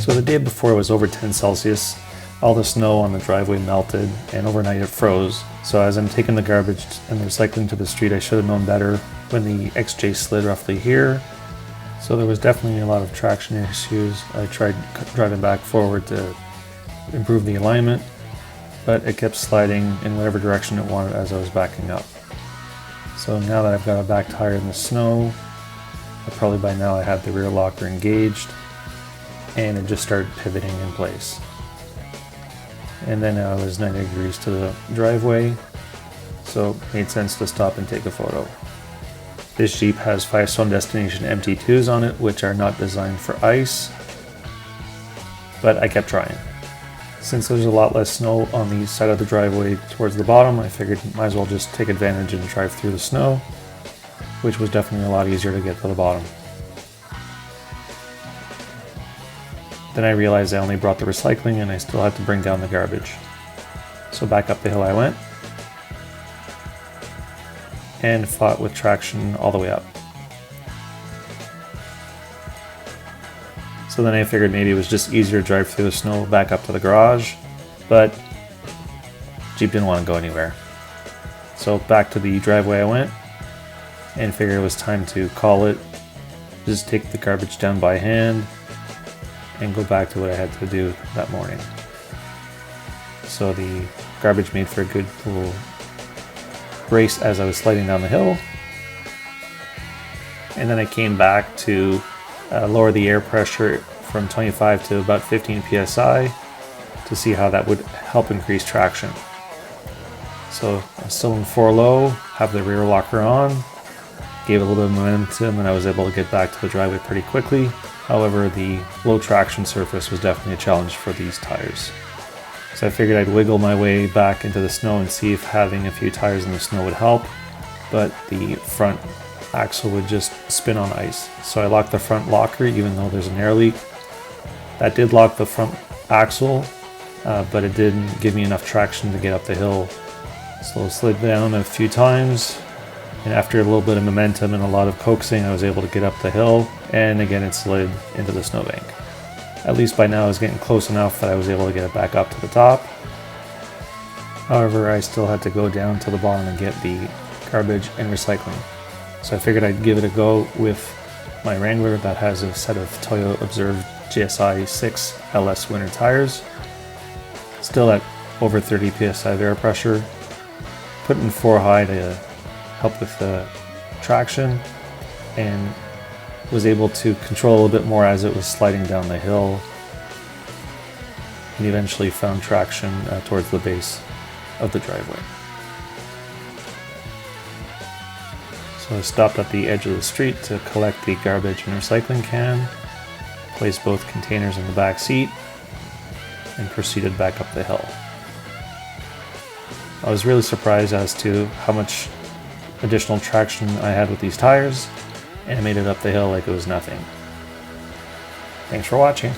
So the day before it was over 10 Celsius. All the snow on the driveway melted and overnight it froze. So as I'm taking the garbage and the recycling to the street, I should have known better when the XJ slid roughly here. So there was definitely a lot of traction issues. I tried driving back forward to improve the alignment, but it kept sliding in whatever direction it wanted as I was backing up. So now that I've got a back tire in the snow, probably by now I had the rear locker engaged, and it just started pivoting in place. And then I was 90 degrees to the driveway, so it made sense to stop and take a photo. This Jeep has Firestone Destination MT2s on it, which are not designed for ice, but I kept trying. Since there's a lot less snow on the side of the driveway towards the bottom, I figured might as well just take advantage and drive through the snow, which was definitely a lot easier to get to the bottom. Then I realized I only brought the recycling and I still had to bring down the garbage. So back up the hill I went, and fought with traction all the way up. So then I figured maybe it was just easier to drive through the snow back up to the garage, but Jeep didn't want to go anywhere. So back to the driveway I went, and figured it was time to call it, just take the garbage down by hand, and go back to what I had to do that morning. So the garbage made for a good little brace as I was sliding down the hill. And then I came back to lower the air pressure from 25 to about 15 psi to see how that would help increase traction. So I'm still in 4 low, have the rear locker on, gave a little bit of momentum, and I was able to get back to the driveway pretty quickly. However, the low traction surface was definitely a challenge for these tires. So I figured I'd wiggle my way back into the snow and see if having a few tires in the snow would help, but the front axle would just spin on ice. So I locked the front locker even though there's an air leak. That did lock the front axle, but it didn't give me enough traction to get up the hill. So I slid down a few times, and after a little bit of momentum and a lot of coaxing, I was able to get up the hill, and again it slid into the snowbank. At least by now I was getting close enough that I was able to get it back up to the top. However, I still had to go down to the bottom and get the garbage and recycling. So I figured I'd give it a go with my Wrangler that has a set of Toyo Observed GSI 6 LS winter tires. Still at over 30 psi of air pressure. Put in 4 high to help with the traction, and was able to control a little bit more as it was sliding down the hill, and eventually found traction towards the base of the driveway. So I stopped at the edge of the street to collect the garbage and recycling can, placed both containers in the back seat, and proceeded back up the hill. I was really surprised as to how much additional traction I had with these tires, and I made it up the hill like it was nothing. Thanks for watching.